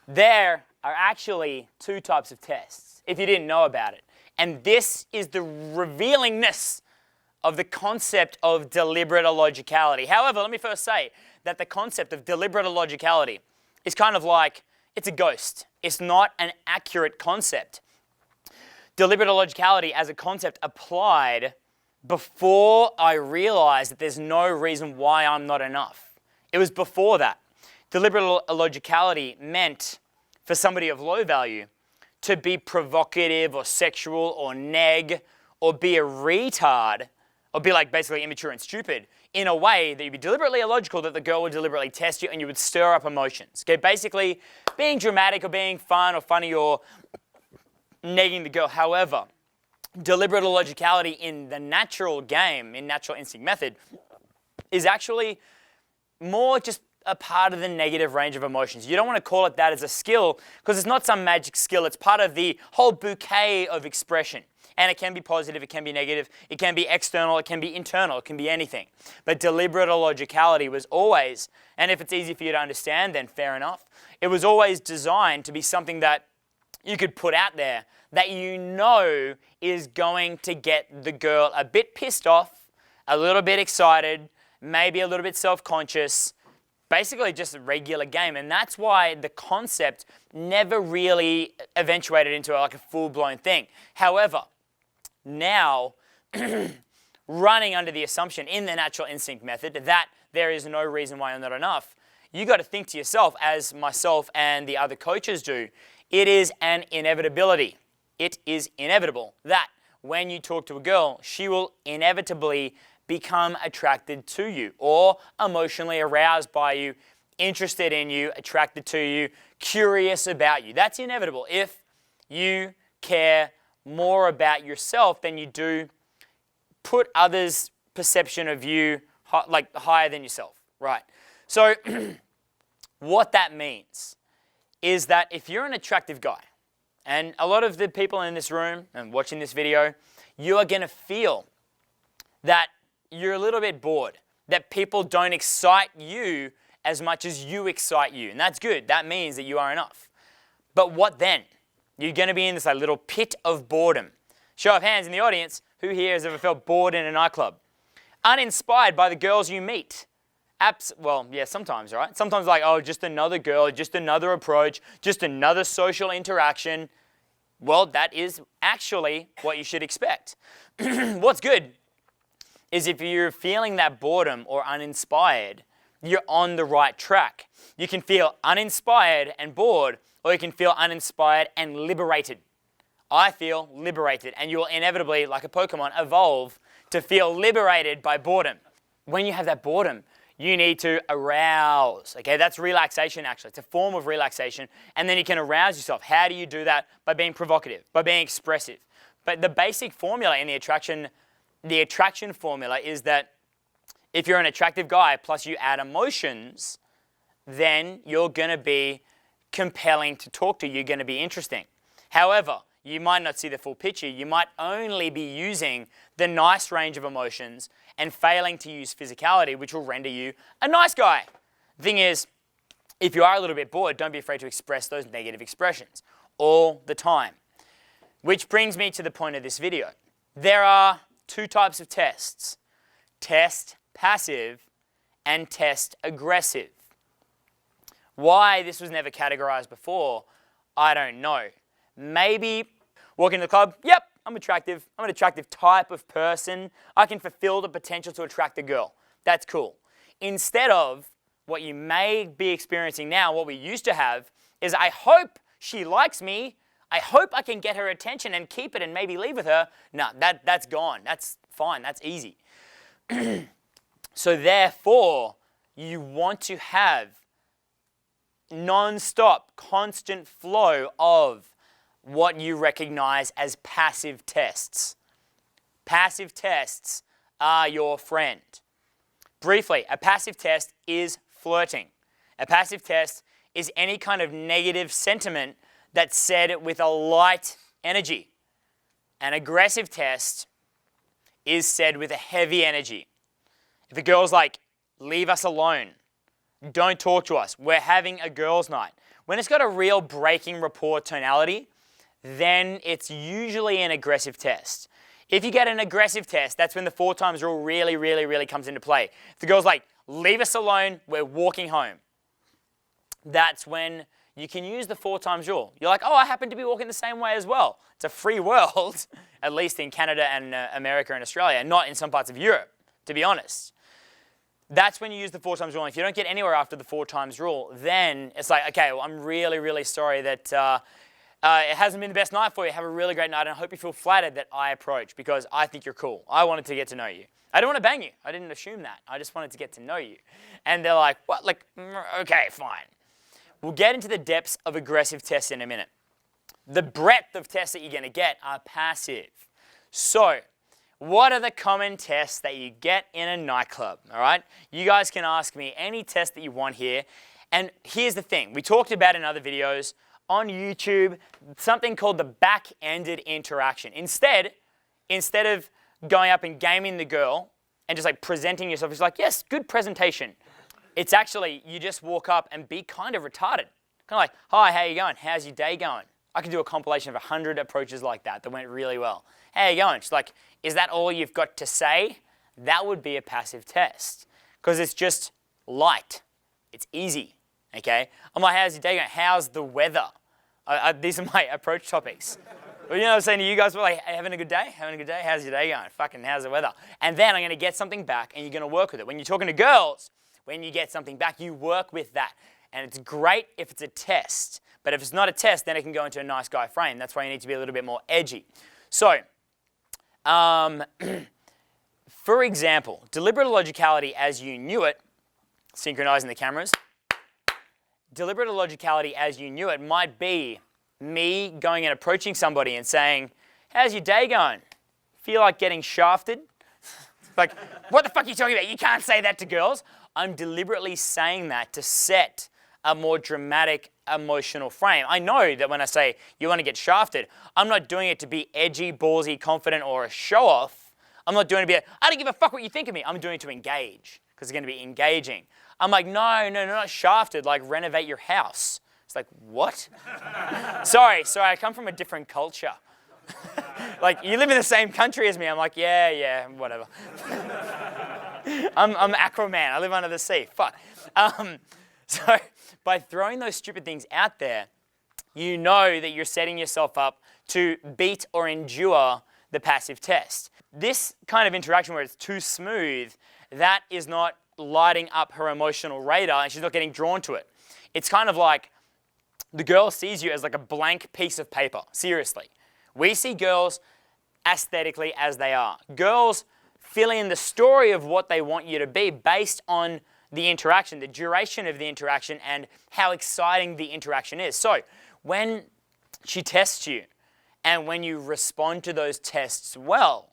There are actually two types of tests, if you didn't know about it. And this is the revealingness of the concept of deliberate illogicality. However, let me first say that the concept of deliberate illogicality is kind of like, it's a ghost. It's not an accurate concept. Deliberate illogicality as a concept applied before I realized that there's no reason why I'm not enough. It was before that. Deliberate illogicality meant for somebody of low value to be provocative or sexual or neg or be a retard or be like basically immature and stupid in a way that you'd be deliberately illogical, that the girl would deliberately test you and you would stir up emotions. Okay, basically being dramatic or being fun or funny or negging the girl. However, deliberate illogicality in the natural game, in natural instinct method, is actually more just a part of the negative range of emotions. You don't want to call it that as a skill because it's not some magic skill. It's part of the whole bouquet of expression. And it can be positive, it can be negative, it can be external, it can be internal, it can be anything. But deliberate illogicality was always, and if it's easy for you to understand, then fair enough, it was always designed to be something that you could put out there that you know is going to get the girl a bit pissed off, a little bit excited, maybe a little bit self-conscious, basically just a regular game. And that's why the concept never really eventuated into like a full-blown thing. However, now running under the assumption in the natural instinct method that there is no reason why you're not enough, you got to think to yourself, as myself and the other coaches do, it is an inevitability. It is inevitable that when you talk to a girl, she will inevitably become attracted to you or emotionally aroused by you, interested in you, attracted to you, curious about you. That's inevitable if you care more about yourself than you do put others' perception of you like higher than yourself, right? So what that means is that if you're an attractive guy, and a lot of the people in this room and watching this video, you are going to feel that you're a little bit bored, that people don't excite you as much as you excite you. And that's good. That means that you are enough. But what then? You're going to be in this like little pit of boredom. Show of hands in the audience, who here has ever felt bored in a nightclub? Uninspired by the girls you meet. Well, yeah, sometimes, right? Sometimes like, oh, just another girl, just another approach, just another social interaction. Well, that is actually what you should expect. What's good is if you're feeling that boredom or uninspired, you're on the right track. You can feel uninspired and bored, or you can feel uninspired and liberated. I feel liberated, and you will inevitably, like a Pokemon, evolve to feel liberated by boredom. When you have that boredom, you need to arouse. Okay, that's relaxation actually. It's a form of relaxation, and then you can arouse yourself. How do you do that? By being provocative, by being expressive. But the basic formula in the attraction formula is that if you're an attractive guy plus you add emotions, then you're going to be compelling to talk to. You're going to be interesting. However, you might not see the full picture. You might only be using the nice range of emotions and failing to use physicality, which will render you a nice guy. The thing is, if you are a little bit bored, don't be afraid to express those negative expressions all the time. Which brings me to the point of this video. There are two types of tests: test passive and test aggressive. Why this was never categorized before, I don't know. Maybe walk into the club, yep, I'm attractive. I'm an attractive type of person. I can fulfill the potential to attract a girl. That's cool. Instead of what you may be experiencing now, what we used to have, is I hope she likes me. I hope I can get her attention and keep it and maybe leave with her. No, that's gone. That's fine. That's easy. So therefore, you want to have non-stop, constant flow of what you recognize as passive tests. Passive tests are your friend. Briefly, a passive test is flirting. A passive test is any kind of negative sentiment that's said with a light energy. An aggressive test is said with a heavy energy. If a girl's like, leave us alone, don't talk to us, we're having a girls' night, When it's got a real breaking rapport tonality, then it's usually an aggressive test. If you get an aggressive test, that's when the 4 times rule really, really, really comes into play. If the girl's like, leave us alone, we're walking home, that's when you can use the 4 times rule. You're like, oh, I happen to be walking the same way as well. It's a free world, at least in Canada and America and Australia, not in some parts of Europe, to be honest. That's when you use the 4 times rule. And if you don't get anywhere after the 4 times rule, then it's like, okay, well, I'm really, really sorry that it hasn't been the best night for you. Have a really great night, and I hope you feel flattered that I approached because I think you're cool. I wanted to get to know you. I didn't want to bang you. I didn't assume that. I just wanted to get to know you. And they're like, what? Like, okay, fine. We'll get into the depths of aggressive tests in a minute. The breadth of tests that you're going to get are passive. So, what are the common tests that you get in a nightclub? All right? You guys can ask me any test that you want here. And here's the thing. We talked about in other videos on YouTube something called the back-ended interaction. Instead of going up and gaming the girl and just like presenting yourself, it's like, yes, good presentation. It's actually, you just walk up and be kind of retarded. Kind of like, hi, how you going? How's your day going? I can do a compilation of 100 approaches like that went really well. How you going? She's like, is that all you've got to say? That would be a passive test because it's just light. It's easy, okay? I'm like, how's your day going? How's the weather? These are my approach topics. Well, you know what I'm saying to you guys? We're like, hey, having a good day? Having a good day? How's your day going? Fucking, how's the weather? And then I'm going to get something back and you're going to work with it. When you're talking to girls, when you get something back, you work with that. And it's great if it's a test. But if it's not a test, then it can go into a nice guy frame. That's why you need to be a little bit more edgy. So, for example, deliberate illogicality as you knew it, synchronizing the cameras, deliberate illogicality as you knew it might be me going and approaching somebody and saying, how's your day going? Feel like getting shafted? Like, what the fuck are you talking about? You can't say that to girls. I'm deliberately saying that to set a more dramatic emotional frame. I know that when I say you want to get shafted, I'm not doing it to be edgy, ballsy, confident, or a show-off. I'm not doing it to be, I don't give a fuck what you think of me. I'm doing it to engage because it's going to be engaging. I'm like, no, not shafted, like renovate your house. It's like, what? sorry, I come from a different culture. Like, you live in the same country as me. I'm like, yeah, whatever. I'm Aquaman. I live under the sea. Fuck. So by throwing those stupid things out there, you know that you're setting yourself up to beat or endure the passive test. This kind of interaction where it's too smooth, that is not lighting up her emotional radar and she's not getting drawn to it. It's kind of like the girl sees you as like a blank piece of paper. Seriously. We see girls aesthetically as they are. Girls fill in the story of what they want you to be based on the interaction, the duration of the interaction, and how exciting the interaction is. So when she tests you and when you respond to those tests well,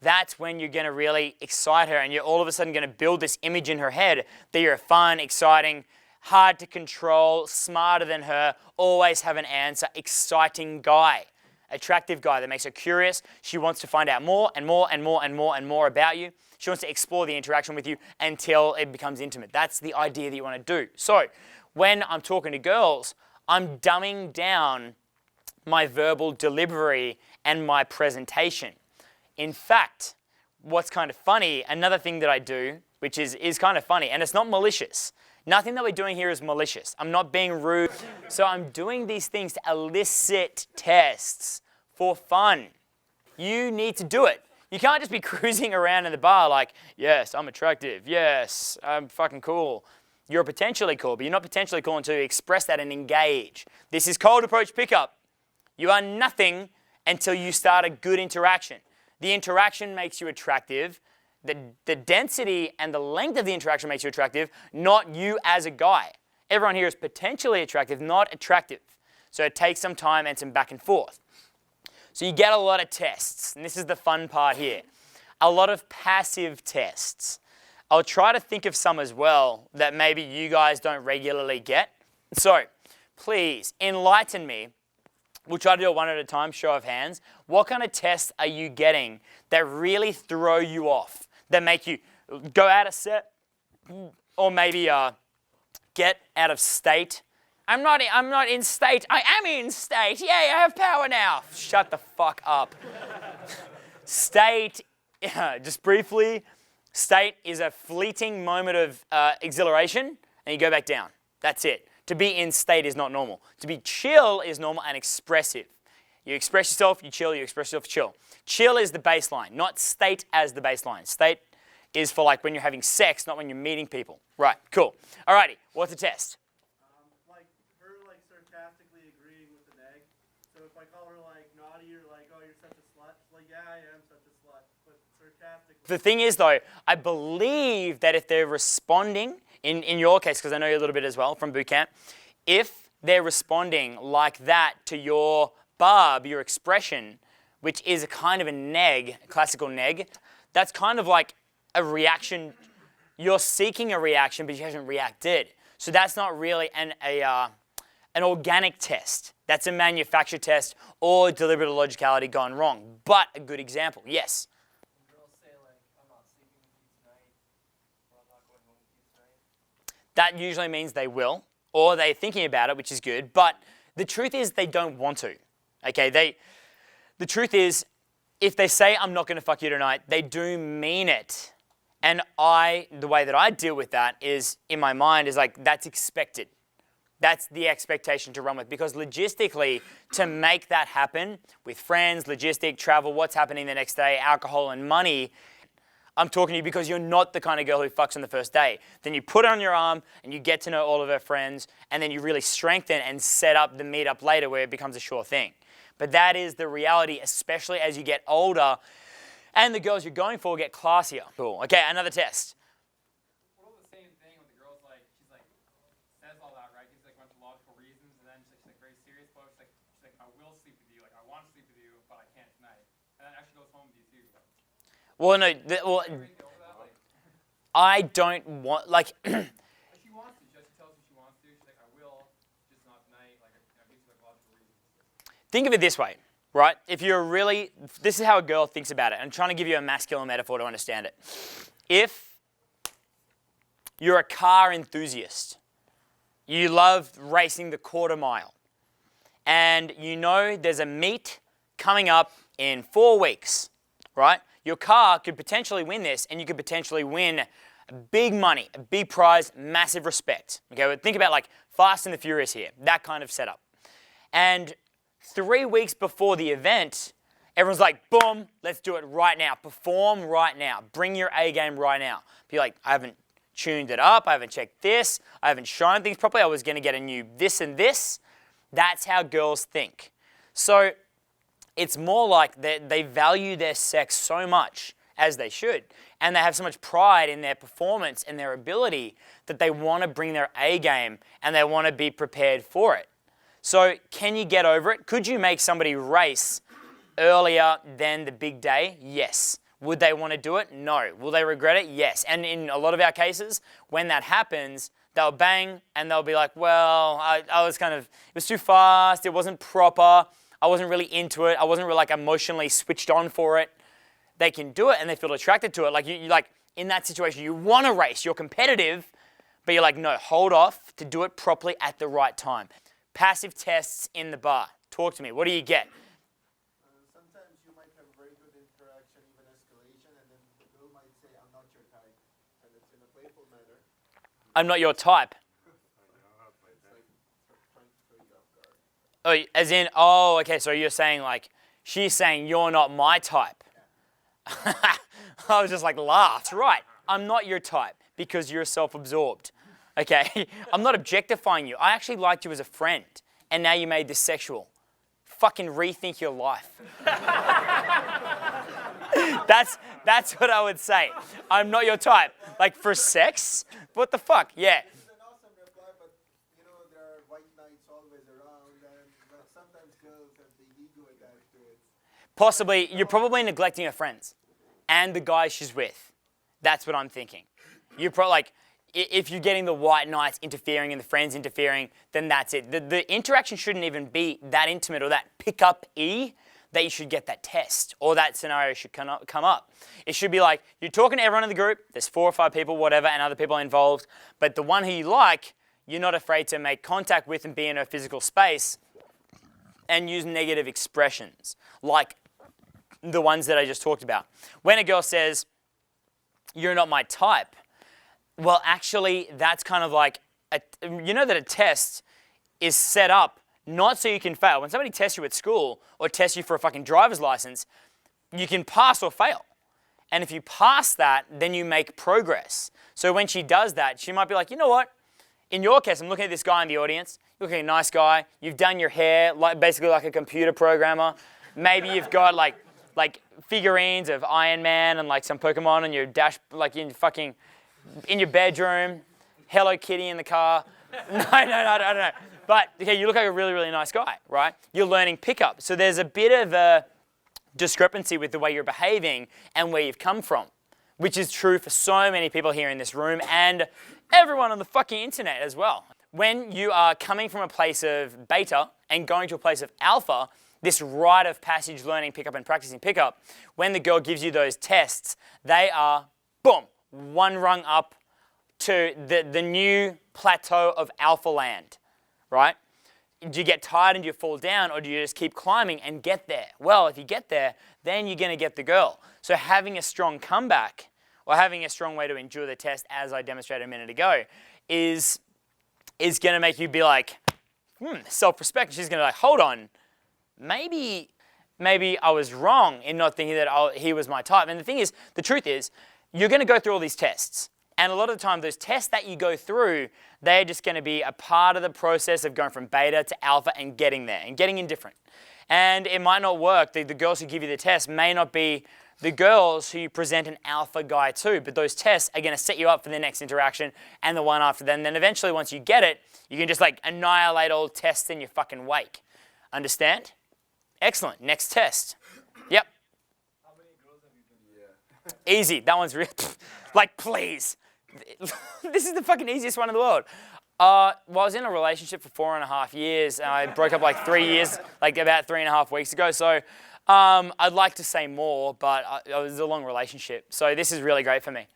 that's when you're going to really excite her and you're all of a sudden going to build this image in her head that you're a fun, exciting, hard to control, smarter than her, always have an answer, exciting guy. Attractive guy that makes her curious. She wants to find out more and more and more and more and more about you. She wants to explore the interaction with you until it becomes intimate. That's the idea that you want to do. So when I'm talking to girls, I'm dumbing down my verbal delivery and my presentation. In fact, what's kind of funny, another thing that I do, which is kind of funny, and it's not malicious. Nothing that we're doing here is malicious. I'm not being rude. So I'm doing these things to elicit tests for fun. You need to do it. You can't just be cruising around in the bar like, yes, I'm attractive. Yes, I'm fucking cool. You're potentially cool, but you're not potentially cool until you express that and engage. This is cold approach pickup. You are nothing until you start a good interaction. The interaction makes you attractive. The density and the length of the interaction makes you attractive, not you as a guy. Everyone here is potentially attractive, not attractive. So it takes some time and some back and forth. So you get a lot of tests, and this is the fun part here. A lot of passive tests. I'll try to think of some as well that maybe you guys don't regularly get. So please enlighten me. We'll try to do it one at a time, show of hands. What kind of tests are you getting that really throw you off? That make you go out of set or maybe get out of state I'm not in state. I am in state. Yay, I have power now. Shut the fuck up. State, just briefly, state is a fleeting moment of exhilaration and you go back down. That's it. To be in state is not normal. To be chill is normal and expressive. You express yourself, you chill, you express yourself, chill. Chill is the baseline, not state as the baseline. State is for like when you're having sex, not when you're meeting people. Right, cool. Alrighty, what's the test? Like her like sarcastically agreeing with the neg. So if I call her like naughty or like, oh, you're such a slut, she's like, yeah, I am such a slut, but sarcastically. The thing is though, I believe that if they're responding, in your case, because I know you a little bit as well from Bootcamp, if they're responding like that to your barb, your expression, which is a kind of a neg, a classical neg, that's kind of like a reaction. You're seeking a reaction, but you haven't reacted. So that's not really an organic test. That's a manufactured test or deliberate illogicality gone wrong. But a good example, yes. Girls say like, I'm not sleeping with you tonight, or I'm not going home with you tonight. That usually means they will, or they're thinking about it, which is good. But the truth is they don't want to. Okay, the truth is, if they say, I'm not going to fuck you tonight, they do mean it. And the way that I deal with that is, in my mind, is like, that's expected. That's the expectation to run with. Because logistically, to make that happen with friends, logistic, travel, what's happening the next day, alcohol and money, I'm talking to you because you're not the kind of girl who fucks on the first day. Then you put her on your arm and you get to know all of her friends and then you really strengthen and set up the meetup later where it becomes a sure thing. But that is the reality, especially as you get older and the girls you're going for get classier. Cool. Okay, another test. What about the same thing when the girl's like, she's like, says all that, right? Gives like a bunch of logical reasons, and then she's like very serious about it. She's like, I will sleep with you, like I want to sleep with you, but I can't tonight. And then actually goes home with you too. Well, no, I don't want, like, She wants to, she tells you she wants to. She's like, I will, just not tonight. Like, gives you like logical reasons. think of it this way, right? If you're really, this is how a girl thinks about it. I'm trying to give you a masculine metaphor to understand it. If you're a car enthusiast, you love racing the quarter mile, and you know there's a meet coming up in 4 weeks, right? Your car could potentially win this, and you could potentially win big money, a big prize, massive respect. Okay, but think about like Fast and the Furious here, that kind of setup. And 3 weeks before the event, everyone's like, boom, let's do it right now. Perform right now. Bring your A game right now. Be like, I haven't tuned it up. I haven't checked this. I haven't shown things properly. I was going to get a new this and this. That's how girls think. So it's more like they value their sex so much, as they should, and they have so much pride in their performance and their ability that they want to bring their A game and they want to be prepared for it. So can you get over it? Could you make somebody race earlier than the big day? Yes. Would they want to do it? No. Will they regret it? Yes. And in a lot of our cases, when that happens, they'll bang and they'll be like, well, I was kind of, it was too fast, it wasn't proper, I wasn't really into it, I wasn't really like emotionally switched on for it. They can do it and they feel attracted to it. Like you like in that situation, you want to race, you're competitive, but you're like, no, hold off to do it properly at the right time. Passive tests in the bar. Talk to me. What do you get? Sometimes you might have very good interaction, even escalation, and then the girl might say, I'm not your type, and it's in a playful manner. I'm not your type. It's like trying to throw you off guard. Oh, as in, oh, okay, so you're saying like, she's saying you're not my type. I was just like, laughed. Right, I'm not your type because you're self-absorbed. Okay, I'm not objectifying you. I actually liked you as a friend, and now you made this sexual. Fucking rethink your life. That's what I would say. I'm not your type. Like for sex? What the fuck? Yeah. It's an awesome reply, but you know there are white knights always around, and sometimes girls have the ego attached to it. Possibly, you're probably neglecting her friends and the guy she's with. That's what I'm thinking. You're probably like, if you're getting the white knights interfering and the friends interfering, then that's it. The interaction shouldn't even be that intimate or that pick-up-y that you should get that test or that scenario should come up. It should be like, you're talking to everyone in the group, there's 4 or 5 people, whatever, and other people involved, but the one who you like, you're not afraid to make contact with and be in her physical space and use negative expressions, like the ones that I just talked about. When a girl says, "You're not my type," well, actually, that's kind of like, you know that a test is set up not so you can fail. When somebody tests you at school or tests you for a fucking driver's license, you can pass or fail. And if you pass that, then you make progress. So when she does that, she might be like, you know what? In your case, I'm looking at this guy in the audience. You're looking at a nice guy. You've done your hair basically like a computer programmer. Maybe you've got like figurines of Iron Man and like some Pokemon on your dash, like in your bedroom. Hello Kitty in the car. No, I don't know. But okay, you look like a really, really nice guy, right? You're learning pickup. So there's a bit of a discrepancy with the way you're behaving and where you've come from, which is true for so many people here in this room and everyone on the fucking internet as well. When you are coming from a place of beta and going to a place of alpha, this rite of passage learning pickup and practicing pickup, when the girl gives you those tests, they are, boom, one rung up to the new plateau of alpha land, right? Do you get tired and do you fall down, or do you just keep climbing and get there? Well, if you get there, then you're going to get the girl. So having a strong comeback or having a strong way to endure the test, as I demonstrated a minute ago, is going to make you be like, self-respect. She's going to be like, hold on, maybe I was wrong in not thinking that he was my type. And the truth is, you're going to go through all these tests. And a lot of the time, those tests that you go through, they're just going to be a part of the process of going from beta to alpha and getting there and getting indifferent. And it might not work. The girls who give you the test may not be the girls who you present an alpha guy to, but those tests are going to set you up for the next interaction and the one after that. And then eventually, once you get it, you can just like annihilate all tests in your fucking wake. Understand? Excellent. Next test. Yep. How many girls have you been? Yeah. Easy. That one's real. Like, please. This is the fucking easiest one in the world. Well, I was in a relationship for 4.5 years. And I broke up like 3 years, like about 3.5 weeks ago. So I'd like to say more, but it was a long relationship. So this is really great for me.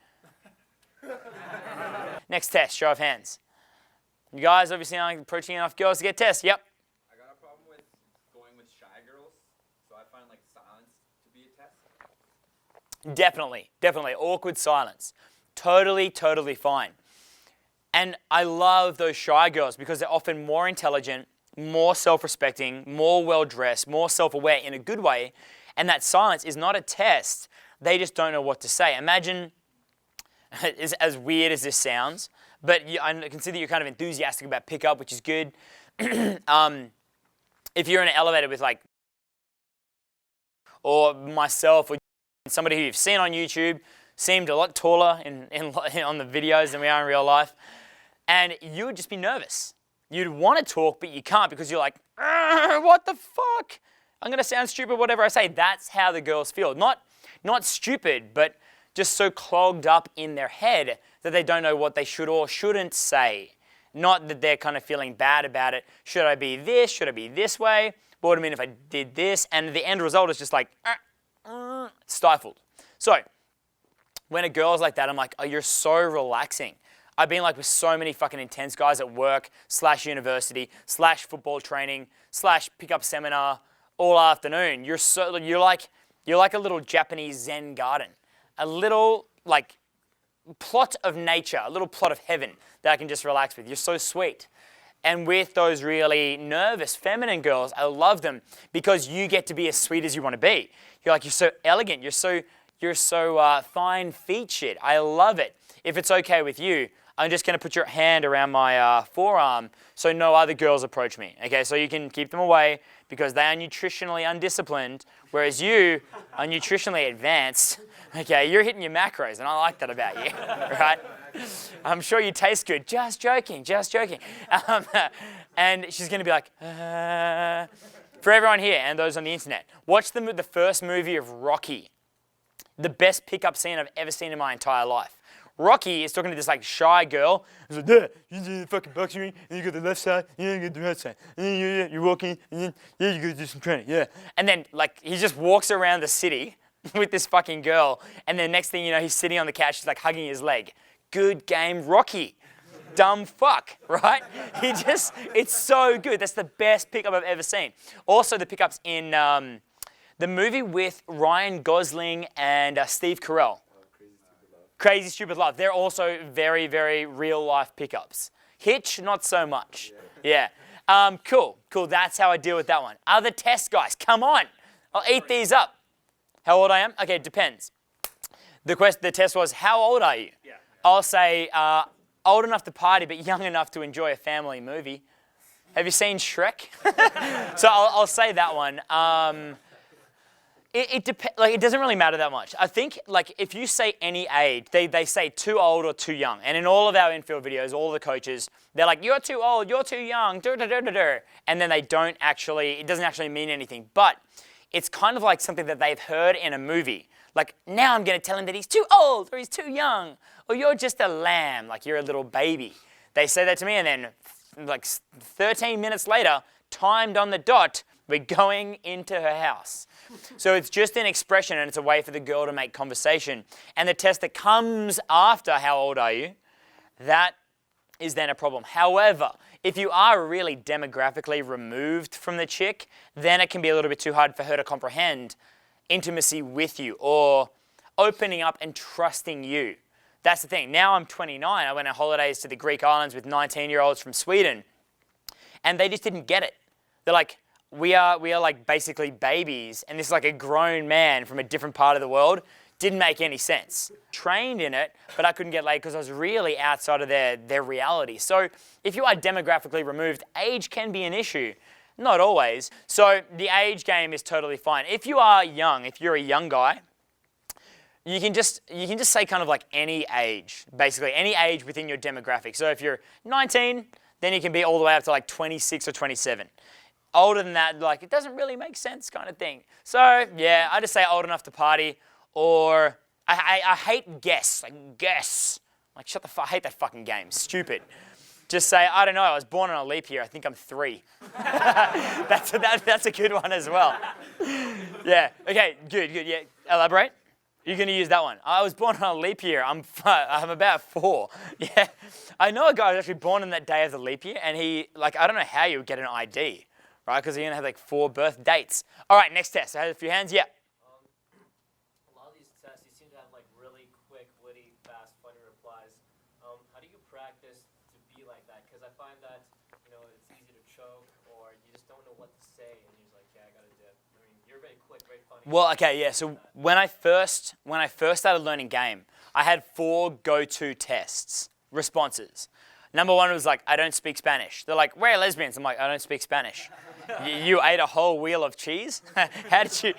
Next test, show of hands. You guys obviously aren't approaching enough girls to get tests. Yep. I got a problem with going with shy girls, so I find like silence to be a test. Definitely. Awkward silence. Totally fine. And I love those shy girls because they're often more intelligent, more self-respecting, more well-dressed, more self-aware in a good way. And that silence is not a test. They just don't know what to say. Imagine, as weird as this sounds, but I can see that you're kind of enthusiastic about pickup, which is good. If you're in an elevator with like, or myself, or somebody who you've seen on YouTube, seemed a lot taller on the videos than we are in real life, and you would just be nervous. You'd want to talk, but you can't because you're like, what the fuck? I'm going to sound stupid whatever I say. That's how the girls feel. Not stupid, but just so clogged up in their head that they don't know what they should or shouldn't say. Not that they're kind of feeling bad about it. Should I be this? Should I be this way? What would it mean if I did this? And the end result is just like, stifled. So, when a girl's like that, I'm like, oh, you're so relaxing. I've been like with so many fucking intense guys at work, /university, /football training, /pickup seminar all afternoon. You're like a little Japanese Zen garden. A little like plot of nature, a little plot of heaven that I can just relax with. You're so sweet. And with those really nervous, feminine girls, I love them because you get to be as sweet as you want to be. You're so elegant. You're so fine-featured. I love it. If it's okay with you, I'm just going to put your hand around my forearm so no other girls approach me. Okay, so you can keep them away because they are nutritionally undisciplined, whereas you are nutritionally advanced. Okay, you're hitting your macros, and I like that about you, right? I'm sure you taste good. Just joking. And she's going to be like, For everyone here and those on the internet, watch the first movie of Rocky. The best pickup scene I've ever seen in my entire life. Rocky is talking to this like shy girl. He's like, yeah, you do the fucking boxing ring, and you got the left side, and you got the right side. And you're walking, and then, you go do some training, yeah. And then like he just walks around the city with this fucking girl, and then next thing you know, he's sitting on the couch, she's like hugging his leg. Good game, Rocky. dumb fuck, right? It's so good. That's the best pickup I've ever seen. Also, the pickups in the movie with Ryan Gosling and Steve Carell. Crazy Stupid Love. They're also very, very real life pickups. Hitch, not so much. Yeah. Cool. That's how I deal with that one. Other tests, guys, come on. I'll eat these up. How old I am? Okay, it depends. The test was, how old are you? Yeah. I'll say old enough to party, but young enough to enjoy a family movie. Have you seen Shrek? So I'll say that one. It doesn't really matter that much. I think like if you say any age, they say too old or too young. And in all of our infield videos, all the coaches, they're like, you're too old, you're too young, and then it doesn't actually mean anything. But it's kind of like something that they've heard in a movie. Like, now I'm going to tell him that he's too old or he's too young or you're just a lamb, like you're a little baby. They say that to me and then like 13 minutes later, timed on the dot, we're going into her house. So it's just an expression and it's a way for the girl to make conversation. And the test that comes after how old are you, that is then a problem. However, if you are really demographically removed from the chick, then it can be a little bit too hard for her to comprehend intimacy with you or opening up and trusting you. That's the thing. Now I'm 29. I went on holidays to the Greek islands with 19-year-olds from Sweden, and they just didn't get it. They're like, we are like basically babies, and this is like a grown man from a different part of the world. Didn't make any sense. Trained in it, but I couldn't get laid because I was really outside of their reality. So if you are demographically removed, age can be an issue. Not always. So the age game is totally fine. If you are young, if you're a young guy, you can just say kind of like any age, basically any age within your demographic. So if you're 19, then you can be all the way up to like 26 or 27. Older than that, like it doesn't really make sense kind of thing. So yeah, I just say old enough to party, or I hate guess, like guess. Like shut the fuck, I hate that fucking game, stupid. Just say, I don't know, I was born on a leap year, I think I'm 3. That's a good one as well. Yeah, okay, good, yeah. Elaborate. You're going to use that one. I was born on a leap year, I'm about 4. Yeah, I know a guy who was actually born on that day of the leap year, and he, like, I don't know how you would get an ID, right? Because you're going to have like 4 birth dates. All right, next test. I have a few hands, yeah. A lot of these tests, you seem to have like really quick, witty, fast, funny replies. How do you practice to be like that? Because I find that, you know, it's easy to choke or you just don't know what to say and you're just like, yeah, I got to dip. I mean, you're very quick, very funny. Well, okay, yeah. So when I first started learning game, I had 4 go-to tests, responses. Number 1 was like, I don't speak Spanish. They're like, we're lesbians. I'm like, I don't speak Spanish. You ate a whole wheel of cheese? How did you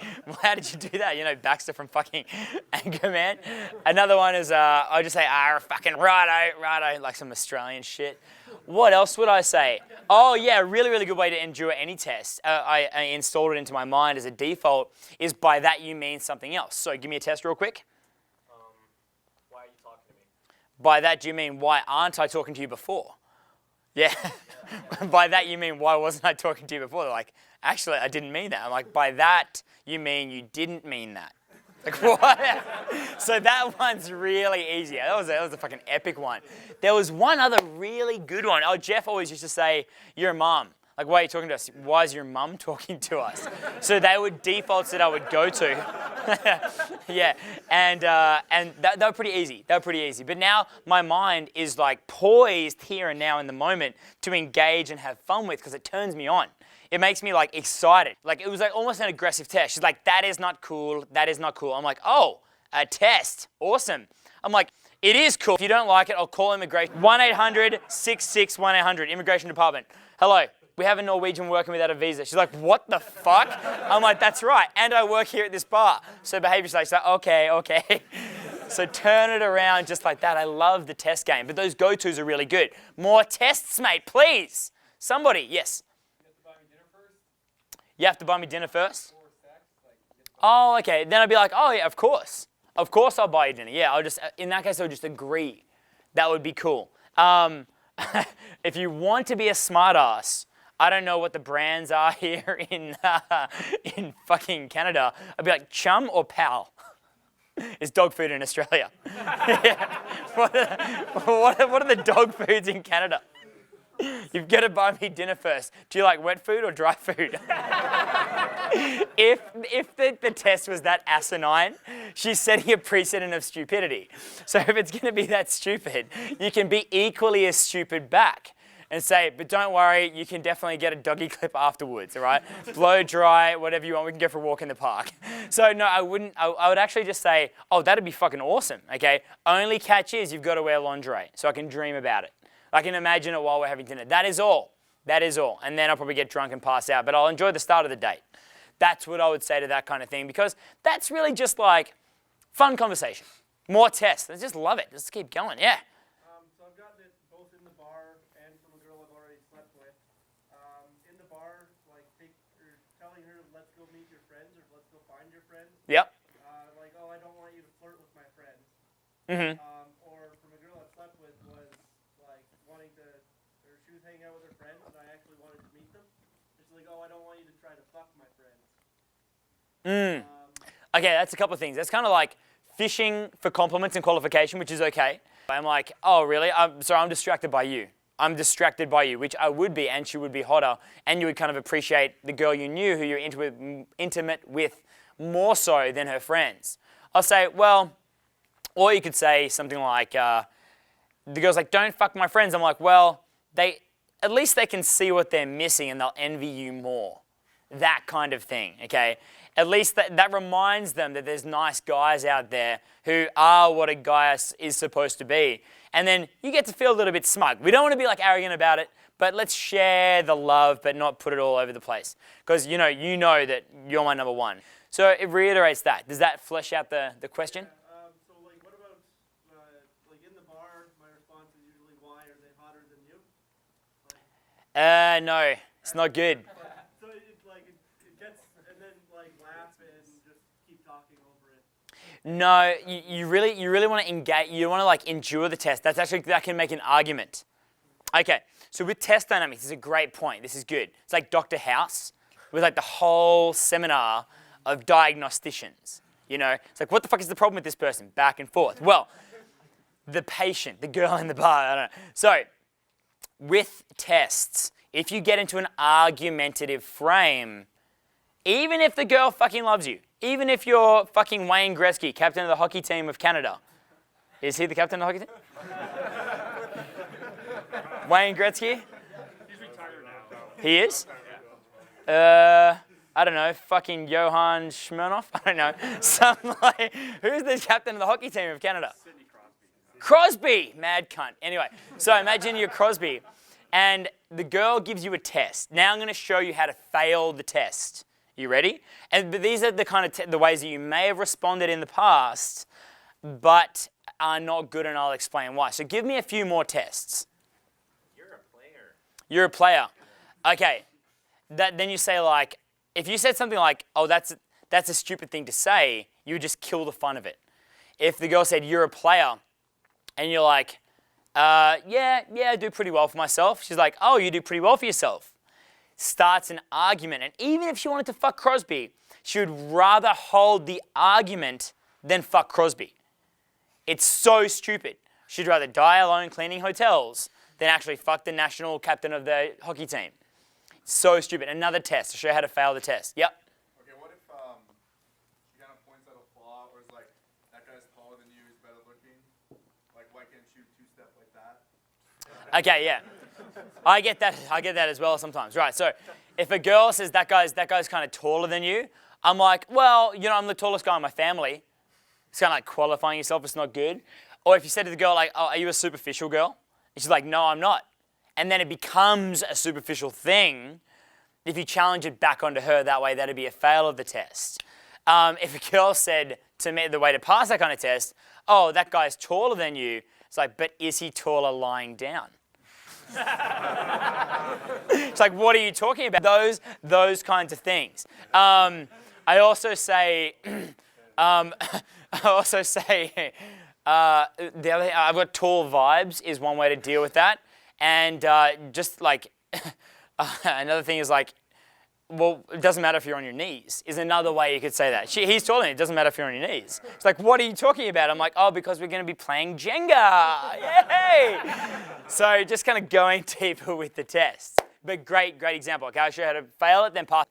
do that? You know, Baxter from fucking Anchorman. Another one is, I just say, fucking righto, like some Australian shit. What else would I say? Oh yeah, really, really good way to endure any test. I installed it into my mind as a default, is by that you mean something else. So give me a test real quick. Why are you talking to me? By that do you mean, why aren't I talking to you before? Yeah. By that you mean, why wasn't I talking to you before? They're like, actually, I didn't mean that. I'm like, by that you mean you didn't mean that. Like, what? So that one's really easy. That was a fucking epic one. There was one other really good one. Oh, Jeff always used to say, you're a mum. Like, why are you talking to us? Why is your mum talking to us? So they were defaults that I would go to. Yeah, and they were pretty easy. They were pretty easy. But now my mind is like poised here and now in the moment to engage and have fun with because it turns me on. It makes me like excited. Like it was like almost an aggressive test. She's like, that is not cool. That is not cool. I'm like, oh, a test. Awesome. I'm like, it is cool. If you don't like it, I'll call immigration. 1-800-66-1800, Immigration Department. Hello. We have a Norwegian working without a visa. She's like, what the fuck? I'm like, that's right. And I work here at this bar. So behavior's like, okay. So turn it around just like that. I love the test game. But those go-tos are really good. More tests, mate, please. Somebody, yes. You have to buy me dinner first? Oh, okay. Then I'd be like, oh yeah, of course. Of course I'll buy you dinner. Yeah, in that case, I'll just agree. That would be cool. If you want to be a smartass, I don't know what the brands are here in fucking Canada. I'd be like, chum or pal? is dog food in Australia. Yeah. What are the dog foods in Canada? You've got to buy me dinner first. Do you like wet food or dry food? If the test was that asinine, she's setting a precedent of stupidity. So if it's going to be that stupid, you can be equally as stupid back and say, but don't worry, you can definitely get a doggy clip afterwards, all right? Blow dry, whatever you want, we can go for a walk in the park. So no, I wouldn't, I would actually just say, oh, that'd be fucking awesome, okay? Only catch is you've got to wear lingerie so I can dream about it. I can imagine it while we're having dinner. That is all. That is all. And then I'll probably get drunk and pass out, but I'll enjoy the start of the date. That's what I would say to that kind of thing, because that's really just like fun conversation. More tests. I just love it. Let's keep going. Yeah. So I've gotten it both in the bar and from a girl I've already slept with. In the bar, like telling her, let's go meet your friends or let's go find your friends. Yep. Like, oh, I don't want you to flirt with my friends. Mm-hmm. Or from a girl I slept with was like wanting to, or she was hanging out with her friends and I actually wanted to meet them. She's like, oh, I don't want you to try to fuck my friends. Okay, that's a couple of things. That's kind of like fishing for compliments and qualification, which is okay. I'm like, oh, really? I'm distracted by you. I'm distracted by you, which I would be, and she would be hotter, and you would kind of appreciate the girl you knew who you're intimate with more so than her friends. I'll say, well, or you could say something like, the girl's like, don't fuck my friends. I'm like, well, at least they can see what they're missing and they'll envy you more. That kind of thing, okay? At least that reminds them that there's nice guys out there who are what a guy is supposed to be. And then you get to feel a little bit smug. We don't want to be like arrogant about it, but let's share the love but not put it all over the place. Because you know that you're my number one. So it reiterates that. Does that flesh out the question? So like what about like in the bar, my response is usually, why are they hotter than you? No, it's not good. So it gets, and then like laugh and just keep talking over it. No, you really want to engage. You want to like endure the test. That can make an argument. Okay, so with test dynamics, this is a great point. This is good. It's like Dr. House with like the whole seminar of diagnosticians. It's like, what the fuck is the problem with this person? Back and forth. Well, the patient, the girl in the bar, I don't know. So with tests, if you get into an argumentative frame, even if the girl fucking loves you, even if you're fucking Wayne Gretzky, captain of the hockey team of Canada. Is he the captain of the hockey team? Wayne Gretzky? He's retired now. He is? I don't know, fucking Johan Smirnoff? I don't know. Who's the captain of the hockey team of Canada? Sidney Crosby. Crosby! Mad cunt. Anyway, so imagine you're Crosby and the girl gives you a test. Now I'm going to show you how to fail the test. You ready? But these are the kind of the ways that you may have responded in the past, but are not good, and I'll explain why. So give me a few more tests. You're a player. You're a player. Okay. Then you say like, if you said something like, oh, that's a stupid thing to say, you would just kill the fun of it. If the girl said, you're a player, and you're like, yeah, I do pretty well for myself. She's like, oh, you do pretty well for yourself. Starts an argument. And even if she wanted to fuck Crosby, she would rather hold the argument than fuck Crosby. It's so stupid. She'd rather die alone cleaning hotels than actually fuck the national captain of the hockey team. It's so stupid. Another test to show you how to fail the test. Yep. Okay, what if she kind of points out a flaw, or is like, that guy's taller than you, he's better looking? Like, why can't you two-step like that? Okay, yeah. I get that as well sometimes. Right, so if a girl says that guy's kind of taller than you, I'm like, well, I'm the tallest guy in my family. It's kind of like qualifying yourself, it's not good. Or if you said to the girl, like, oh, are you a superficial girl? And she's like, no, I'm not. And then it becomes a superficial thing. If you challenge it back onto her that way, that'd be a fail of the test. If a girl said to me, the way to pass that kind of test, oh, that guy's taller than you, it's like, but is he taller lying down? It's like, what are you talking about? Those kinds of things. I also say, the other thing, I've got tall vibes is one way to deal with that. And just like, another thing is like, well, it doesn't matter if you're on your knees, is another way you could say that. He's telling me it doesn't matter if you're on your knees. It's like, what are you talking about? I'm like, oh, because we're going to be playing Jenga. Yay! So just kind of going deeper with the test. But great example. Okay, I'll show you how to fail it, then pass.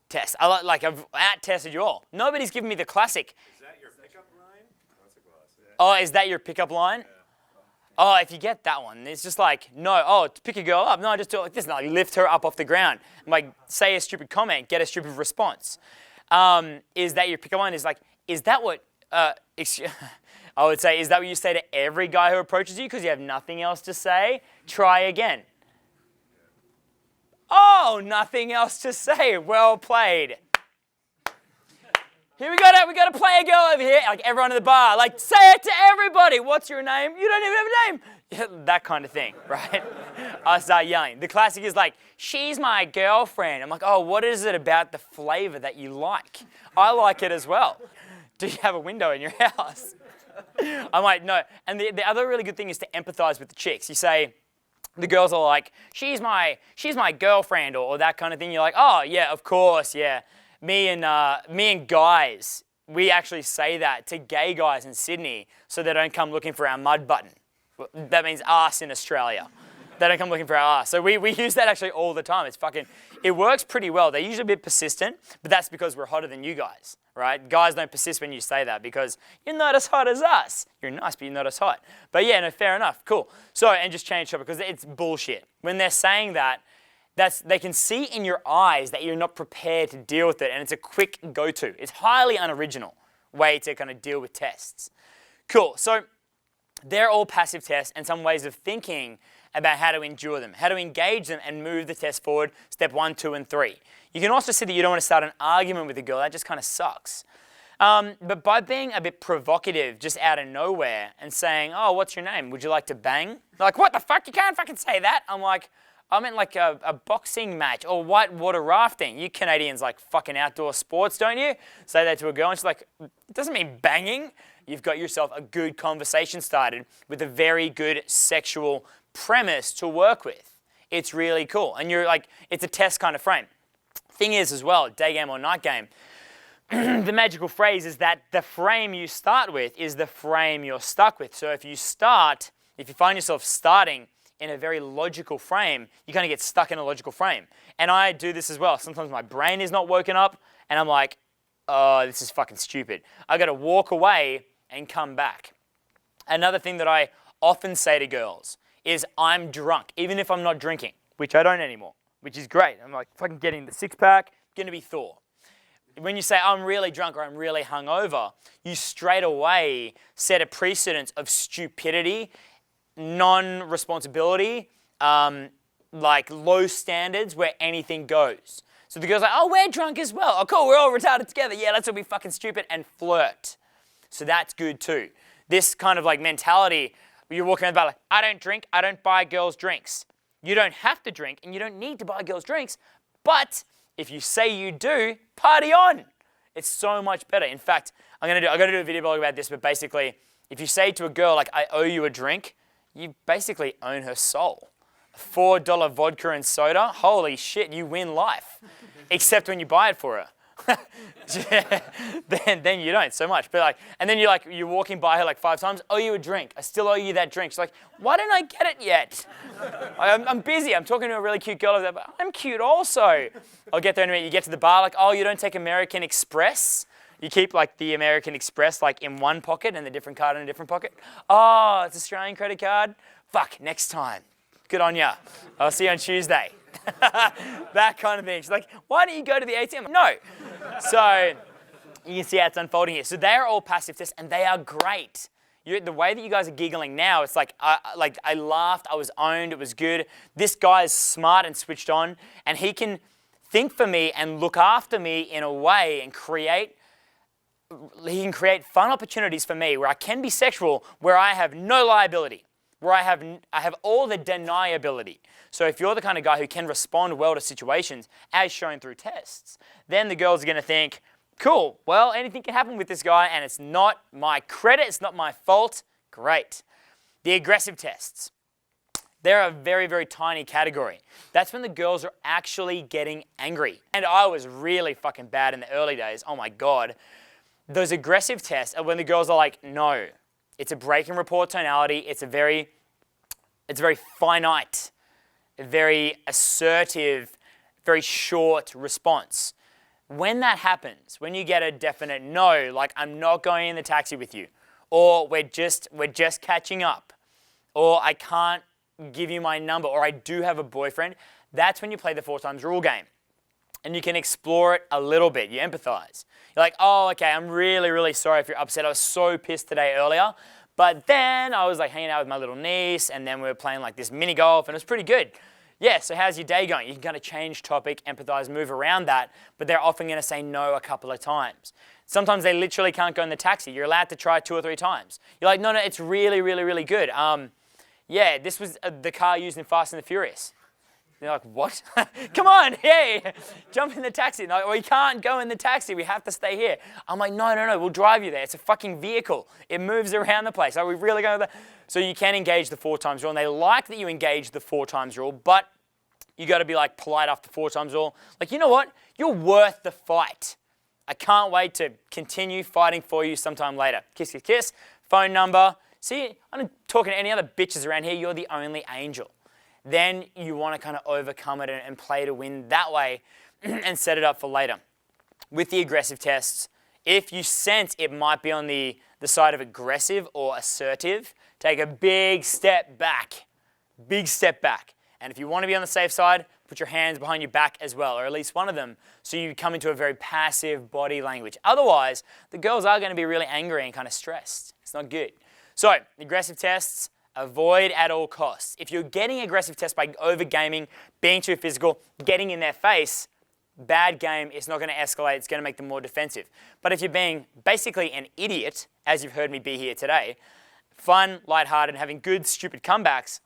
Test. I've out-tested you all. Nobody's given me the classic. Is that your pickup line? That's a gloss. Yeah. Oh, is that your pickup line? Yeah. Oh, if you get that one, it's just like, no, oh, to pick a girl up. No, I just do it like this. No, like lift her up off the ground. I'm like, say a stupid comment, get a stupid response. Is that your pickup line? Is like, is that what, I would say, is that what you say to every guy who approaches you because you have nothing else to say? Try again. Oh, nothing else to say. Well played. Here we got to play a girl over here. Like everyone in the bar, like say it to everybody. What's your name? You don't even have a name. Yeah, that kind of thing, right? I start yelling. The classic is like, she's my girlfriend. I'm like, oh, what is it about the flavor that you like? I like it as well. Do you have a window in your house? I'm like, no. And the other really good thing is to empathize with the chicks. You say, the girls are like, she's my girlfriend or that kind of thing. You're like, oh, yeah, of course, yeah. Me and guys, we actually say that to gay guys in Sydney so they don't come looking for our mud button. That means arse in Australia. They don't come looking for our arse. So we use that actually all the time. It works pretty well. They're usually a bit persistent, but that's because we're hotter than you guys, right? Guys don't persist when you say that because you're not as hot as us. You're nice, but you're not as hot. But yeah, no, fair enough. Cool. So, and just change topic because it's bullshit. When they're saying that, they can see in your eyes that you're not prepared to deal with it, and it's a quick go-to. It's highly unoriginal way to kind of deal with tests. Cool. So they're all passive tests and some ways of thinking about how to endure them, how to engage them and move the test forward, step 1, 2, and 3. You can also see that you don't want to start an argument with a girl. That just kind of sucks. But by being a bit provocative just out of nowhere and saying, oh, what's your name? Would you like to bang? They're like, what the fuck? You can't fucking say that. I'm like, I meant like a boxing match or whitewater rafting. You Canadians like fucking outdoor sports, don't you? Say that to a girl and she's like, it doesn't mean banging. You've got yourself a good conversation started with a very good sexual premise to work with. It's really cool. And you're like, it's a test kind of frame. Thing is as well, day game or night game, the magical phrase is that the frame you start with is the frame you're stuck with. So if you find yourself starting in a very logical frame, you kind of get stuck in a logical frame. And I do this as well. Sometimes my brain is not woken up and I'm like, oh, this is fucking stupid. I got to walk away and come back. Another thing that I often say to girls is I'm drunk, even if I'm not drinking, which I don't anymore, which is great. I'm like fucking getting the six-pack, going to be Thor. When you say I'm really drunk or I'm really hungover, you straight away set a precedence of stupidity, non-responsibility, like low standards where anything goes. So the girl's like, oh, we're drunk as well. Oh, cool, we're all retarded together. Yeah, let's all be fucking stupid and flirt. So that's good too. This kind of like mentality, you're walking around the bar like, I don't drink, I don't buy girls drinks. You don't have to drink and you don't need to buy girls drinks, but if you say you do, party on. It's so much better. In fact, I'm gonna do a video blog about this, but basically, if you say to a girl like, I owe you a drink, you basically own her soul. $4 vodka and soda, holy shit, you win life. Except when you buy it for her. then you don't so much. But like, and then you're walking by her like 5 times, owe you a drink. I still owe you that drink. She's like, why didn't I get it yet? I'm busy. I'm talking to a really cute girl over there, but I'm cute also. I'll get there in a minute. You get to the bar like, oh, you don't take American Express? You keep like the American Express like in one pocket and the different card in a different pocket. Oh, it's Australian credit card? Fuck, next time. Good on ya. I'll see you on Tuesday. That kind of thing. She's like, why don't you go to the ATM? No. So you can see how it's unfolding here. So they are all passive tests and they are great. The way that you guys are giggling now, it's like I laughed, I was owned, it was good. This guy is smart and switched on and he can think for me and look after me in a way and he can create fun opportunities for me where I can be sexual, where I have no liability, where I have all the deniability. So if you're the kind of guy who can respond well to situations as shown through tests, then the girls are going to think, cool, well, anything can happen with this guy and it's not my credit, it's not my fault. Great. The aggressive tests. They're a very, very tiny category. That's when the girls are actually getting angry. And I was really fucking bad in the early days. Oh my God. Those aggressive tests are when the girls are like, no, it's a break and report tonality. It's very finite, very assertive, very short response. When that happens, when you get a definite no, like I'm not going in the taxi with you, or we're just catching up, or I can't give you my number, or I do have a boyfriend, that's when you play the 4 times rule game. And you can explore it a little bit. You empathize. You're like, oh, okay, I'm really, really sorry if you're upset. I was so pissed today earlier. But then I was like hanging out with my little niece, and then we were playing like this mini golf, and it was pretty good. Yeah, so how's your day going? You can kind of change topic, empathize, move around that, but they're often going to say no a couple of times. Sometimes they literally can't go in the taxi. You're allowed to try 2 or 3 times. You're like, no, it's really, really, really good. Yeah, this was the car used in Fast and the Furious. They're like, what? Come on, hey, jump in the taxi. No, we can't go in the taxi. We have to stay here. I'm like, no, we'll drive you there. It's a fucking vehicle. It moves around the place. Are we really going to? So you can engage the 4 times rule, and they like that you engage the 4 times rule, but you got to be like polite after 4 times rule. Like, you know what? You're worth the fight. I can't wait to continue fighting for you sometime later. Kiss, kiss, kiss. Phone number. See, I'm not talking to any other bitches around here. You're the only angel. Then you want to kind of overcome it and play to win that way and set it up for later. With the aggressive tests, if you sense it might be on the side of aggressive or assertive, take a big step back. Big step back. And if you want to be on the safe side, put your hands behind your back as well, or at least one of them, so you come into a very passive body language. Otherwise, the girls are going to be really angry and kind of stressed. It's not good. So, aggressive tests, avoid at all costs. If you're getting aggressive tests by overgaming, being too physical, getting in their face, bad game. It's not going to escalate. It's going to make them more defensive. But if you're being basically an idiot, as you've heard me be here today, fun, lighthearted, having good, stupid comebacks,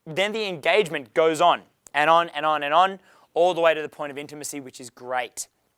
then the engagement goes on and on and on and on, all the way to the point of intimacy, which is great.